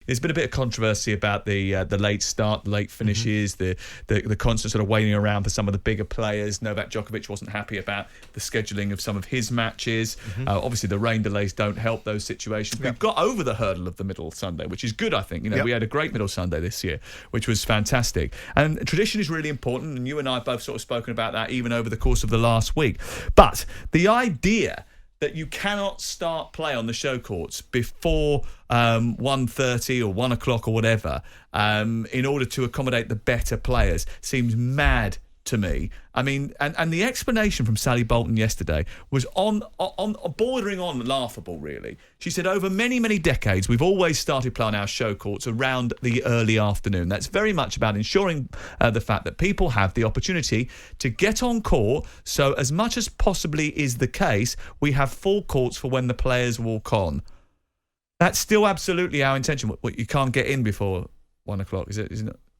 there's been a bit of controversy about the late start, the late finishes, the constant sort of waiting around for some of the bigger players. Novak Djokovic wasn't happy about the scheduling of some of his matches. Obviously, the rain delays don't help those situations. We've got over the hurdle of the middle Sunday, which is good, I think. We had a great middle Sunday this year, which was fantastic. And tradition is really important, and you and I have both sort of spoken about that even over the course of the last week. But the idea that you cannot start play on the show courts before 1:30 or 1 o'clock or whatever in order to accommodate the better players seems mad to me. I mean, and the explanation from Sally Bolton yesterday was on bordering on laughable, really. She said, over many, many decades, we've always started playing our show courts around the early afternoon. That's very much about ensuring the fact that people have the opportunity to get on court. So as much as possibly is the case, we have full courts for when the players walk on. That's still absolutely our intention. What, you can't get in before 1 o'clock, is it?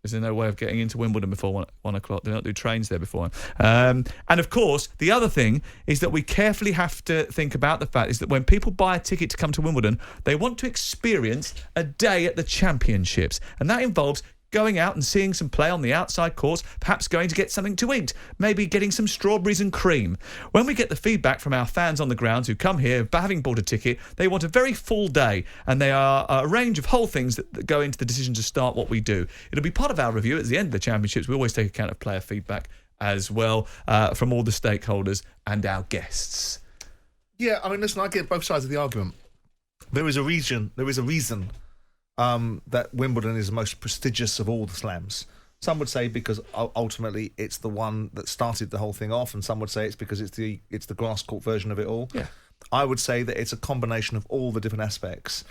Is there no way of getting into Wimbledon before 1 o'clock? They don't do trains there before. And of course, the other thing is that we carefully have to think about the fact is that when people buy a ticket to come to Wimbledon, they want to experience a day at the championships. And that involves going out and seeing some play on the outside courts, perhaps going to get something to eat, maybe getting some strawberries and cream. When we get the feedback from our fans on the grounds who come here, having bought a ticket, they want a very full day, and they are a range of whole things that go into the decision to start what we do. It'll be part of our review at the end of the championships. We always take account of player feedback as well from all the stakeholders and our guests. Yeah, I mean, listen, I get both sides of the argument. There is a reason that Wimbledon is the most prestigious of all the slams. Some would say because ultimately it's the one that started the whole thing off, and some would say it's because it's the grass court version of it all. Yeah. I would say that it's a combination of all the different aspects.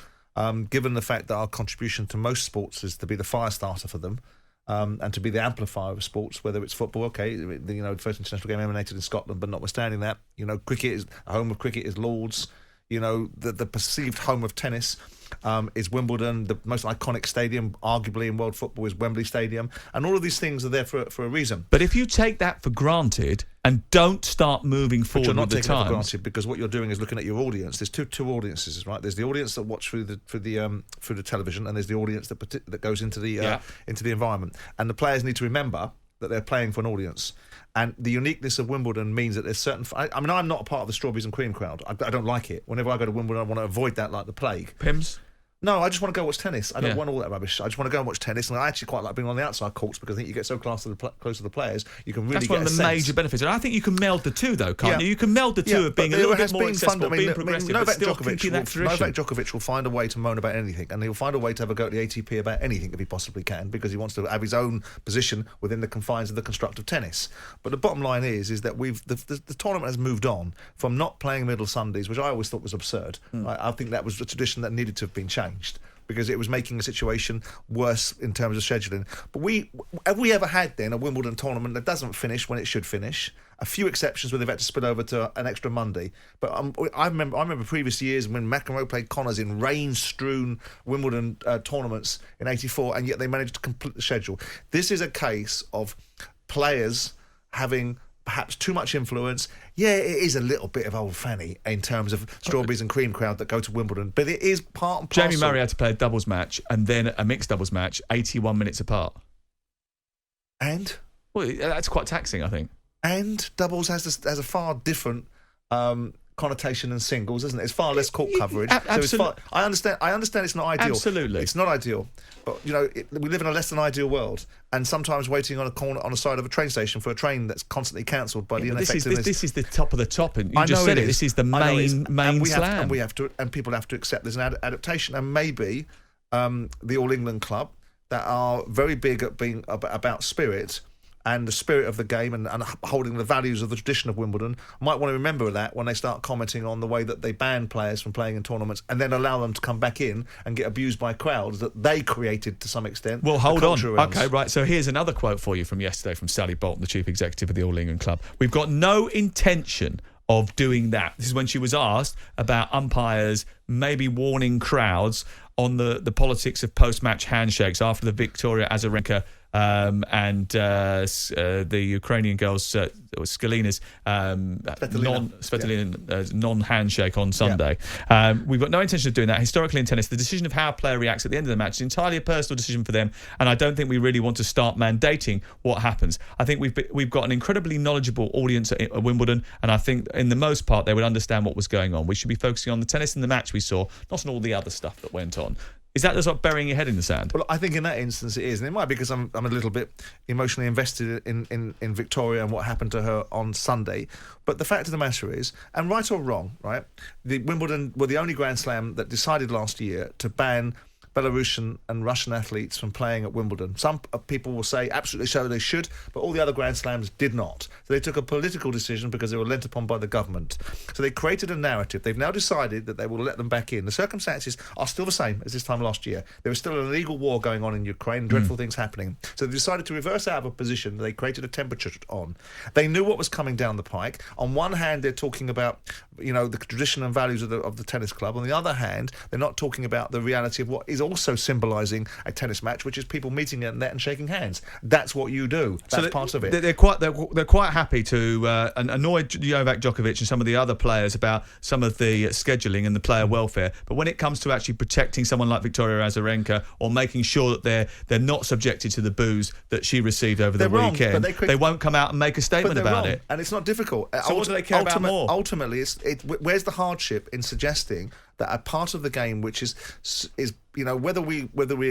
Given the fact that our contribution to most sports is to be the fire starter for them, and to be the amplifier of sports, whether it's football, okay, the first international game emanated in Scotland, but notwithstanding that, cricket is home of cricket is Lords. The perceived home of tennis is Wimbledon. The most iconic stadium, arguably, in world football is Wembley Stadium. And all of these things are there for a reason. But if you take that for granted and don't start moving forward with the times... But you're not taking it for granted, because what you're doing is looking at your audience. There's two audiences, right? There's the audience that watch through the television, and there's the audience that goes into the environment. And the players need to remember that they're playing for an audience. And the uniqueness of Wimbledon means that there's certain... I mean, I'm not a part of the strawberries and cream crowd. I don't like it. Whenever I go to Wimbledon, I want to avoid that like the plague. Pims? No, I just want to go watch tennis. I don't want all that rubbish. I just want to go and watch tennis, and I actually quite like being on the outside courts because I think you get so close to the players, you can really get a sense. That's one of the major benefits. And I think you can meld the two, though, can't you? You can meld the two of being a little bit more accessible, being progressive, but still keeping that tradition. Novak Djokovic will find a way to moan about anything, and he'll find a way to have a go at the ATP about anything if he possibly can, because he wants to have his own position within the confines of the construct of tennis. But the bottom line is that the tournament has moved on from not playing middle Sundays, which I always thought was absurd. I think that was a tradition that needed to have been changed, because it was making the situation worse in terms of scheduling. But have we ever had then a Wimbledon tournament that doesn't finish when it should finish? A few exceptions where they've had to spill over to an extra Monday. But I remember previous years when McEnroe played Connors in rain-strewn Wimbledon tournaments in '84, and yet they managed to complete the schedule. This is a case of players having perhaps too much influence. Yeah, it is a little bit of old fanny in terms of strawberries and cream crowd that go to Wimbledon, but it is part and parcel. Jamie Murray had to play a doubles match and then a mixed doubles match, 81 minutes apart. And? Well, that's quite taxing, I think. And doubles has a far different connotation than singles, isn't it? It's far less court coverage. Absolutely. So I understand it's not ideal. Absolutely. It's not ideal. But, we live in a less than ideal world, and sometimes waiting on a corner on the side of a train station for a train that's constantly cancelled by the ineffectiveness. This is the top of the top, and you just said it. This is the main slam. And people have to accept there's an adaptation, and maybe the All England club that are very big at being about spirit and the spirit of the game and holding the values of the tradition of Wimbledon might want to remember that when they start commenting on the way that they ban players from playing in tournaments and then allow them to come back in and get abused by crowds that they created to some extent. Well, hold on. Okay, right. So here's another quote for you from yesterday from Sally Bolton, the chief executive of the All England Club. We've got no intention of doing that. This is when she was asked about umpires maybe warning crowds on the politics of post-match handshakes after the Victoria Azarenka and the Ukrainian girls, Skalina's non-handshake on Sunday. We've got no intention of doing that. Historically in tennis, the decision of how a player reacts at the end of the match is entirely a personal decision for them, and I don't think we really want to start mandating what happens. I think we've got an incredibly knowledgeable audience at Wimbledon, and I think in the most part they would understand what was going on. We should be focusing on the tennis and the match we saw, not on all the other stuff that went on. Is that just like burying your head in the sand? Well, I think in that instance it is, and it might be because I'm a little bit emotionally invested in Victoria and what happened to her on Sunday. But the fact of the matter is, and right or wrong, right, the Wimbledon were the only Grand Slam that decided last year to ban Belarusian and Russian athletes from playing at Wimbledon. Some people will say absolutely so they should, but all the other Grand Slams did not. So they took a political decision because they were lent upon by the government. So they created a narrative. They've now decided that they will let them back in. The circumstances are still the same as this time last year. There is still an illegal war going on in Ukraine, dreadful things happening. So they decided to reverse out of a position that they created a temperature on. They knew what was coming down the pike. On one hand, they're talking about, the tradition and values of the tennis club. On the other hand, they're not talking about the reality of what is also symbolising a tennis match, which is people meeting at net and shaking hands. That's what you do. That's part of it. They're quite happy to annoy Novak Djokovic and some of the other players about some of the scheduling and the player welfare. But when it comes to actually protecting someone like Victoria Azarenka or making sure that they're not subjected to the boos that she received over the weekend, they won't come out and make a statement about it. And it's not difficult. So what do they care about more? Ultimately, where's the hardship in suggesting that a part of the game which is whether we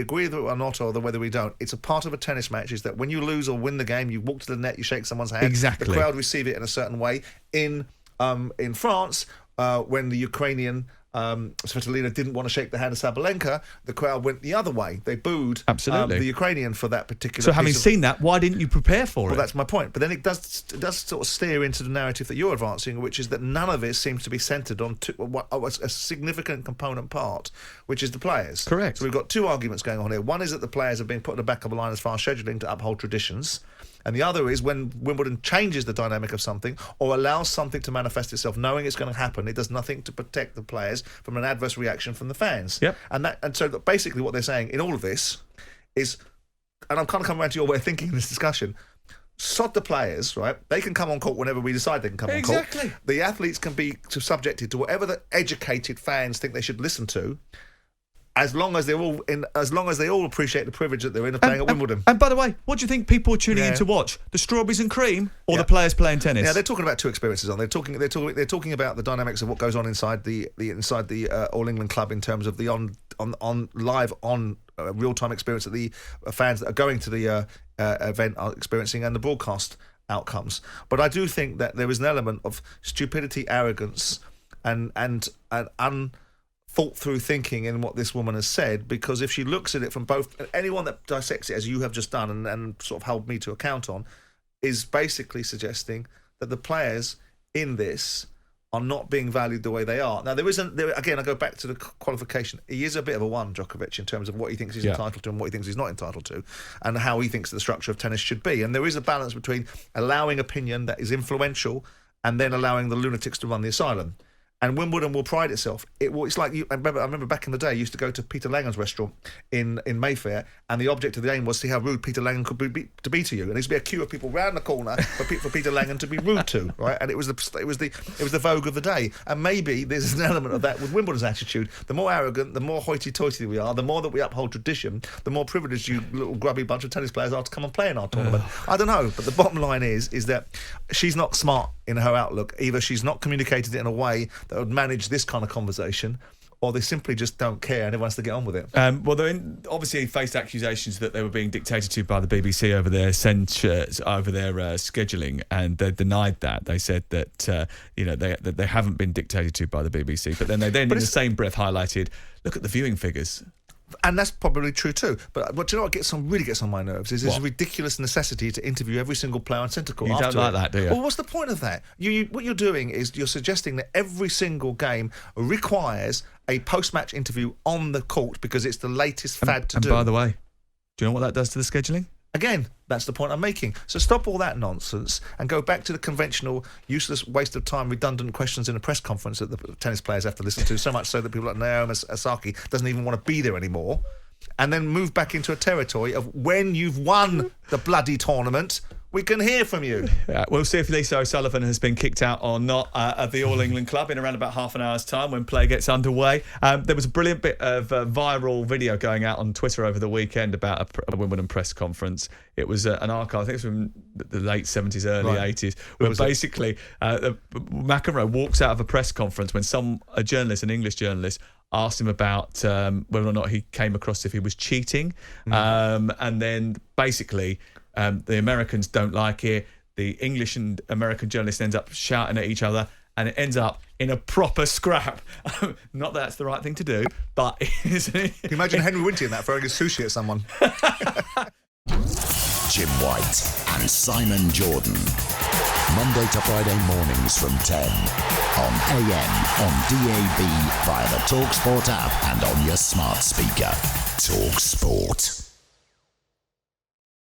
agree with it or not, or whether we don't, it's a part of a tennis match, is that when you lose or win the game, you walk to the net, you shake someone's hand. Exactly. The crowd receive it in a certain way. In France, when the Ukrainian Svitolina didn't want to shake the hand of Sabalenka, the crowd went the other way. They booed the Ukrainian for that particular. So having seen that, why didn't you prepare for it? Well, that's my point. But then it does sort of steer into the narrative that you're advancing, which is that none of it seems to be centred on a significant component part, which is the players. Correct. So we've got two arguments going on here. One is that the players have been put at the back of the line as far as scheduling to uphold traditions. And the other is when Wimbledon changes the dynamic of something or allows something to manifest itself, knowing it's going to happen, it does nothing to protect the players from an adverse reaction from the fans. Yep. And so basically what they're saying in all of this is, and I'm kind of coming around to your way of thinking in this discussion, sod the players, right? They can come on court whenever we decide they can come on court. Exactly. The athletes can be subjected to whatever the educated fans think they should listen to, as long as they all appreciate the privilege that they're in of playing at Wimbledon. And by the way, what do you think people are tuning in to watch? The strawberries and cream or the players playing tennis? Yeah, they're talking about two experiences. They're talking about the dynamics of what goes on inside the All England club in terms of the real time experience that the fans that are going to the event are experiencing, and the broadcast outcomes. But I do think that there is an element of stupidity, arrogance, and thought through thinking in what this woman has said, because if she looks at it from both, anyone that dissects it as you have just done and sort of held me to account on, is basically suggesting that the players in this are not being valued the way they are. Now, again, I go back to the qualification. He is a bit of a one, Djokovic, in terms of what he thinks he's entitled to and what he thinks he's not entitled to, and how he thinks the structure of tennis should be. And there is a balance between allowing opinion that is influential and then allowing the lunatics to run the asylum. And Wimbledon will pride itself. It's like I remember back in the day, I used to go to Peter Langen's restaurant in Mayfair, and the object of the aim was to see how rude Peter Langen could be to you. And there used to be a queue of people round the corner for Peter Langen to be rude to, right? And it was the vogue of the day. And maybe there's an element of that with Wimbledon's attitude. The more arrogant, the more hoity-toity we are, the more that we uphold tradition, the more privileged you little grubby bunch of tennis players are to come and play in our tournament. I don't know, but the bottom line is that she's not smart in her outlook. Either she's not communicated it in a way that would manage this kind of conversation, or they simply just don't care and everyone has to get on with it. Well, they obviously faced accusations that they were being dictated to by the BBC over their censures, over their scheduling, and they denied that. They said that that they haven't been dictated to by the BBC, but then they in the same breath highlighted, look at the viewing figures. And that's probably true too. But do you know what really gets on my nerves is this ridiculous necessity to interview every single player on centre court. You don't like that, do you? Well, what's the point of that? What you're doing is you're suggesting that every single game requires a post-match interview on the court because it's the latest fad to do. And by the way, do you know what that does to the scheduling? Again, that's the point I'm making. So stop all that nonsense and go back to the conventional, useless, waste of time, redundant questions in a press conference that the tennis players have to listen to, so much so that people like Naomi Osaka doesn't even want to be there anymore. and then move back into a territory of when you've won the bloody tournament, we can hear from you. Yeah, we'll see if Lisa O'Sullivan has been kicked out or not of the All England Club in around about half an hour's time when play gets underway. There was a brilliant bit of viral video going out on Twitter over the weekend about a Wimbledon press conference. It was an archive, I think it's from the late 70s, early 80s, where basically McEnroe walks out of a press conference when a journalist, an English journalist, asked him about whether or not he came across if he was cheating. And then basically... the Americans don't like it. The English and American journalists ends up shouting at each other, and it ends up in a proper scrap. Not that that's the right thing to do, but Can you imagine Henry Winty in that, throwing his sushi at someone? Jim White and Simon Jordan. Monday to Friday mornings from 10 on AM, on DAB, via the talkSPORT app and on your smart speaker. talkSPORT.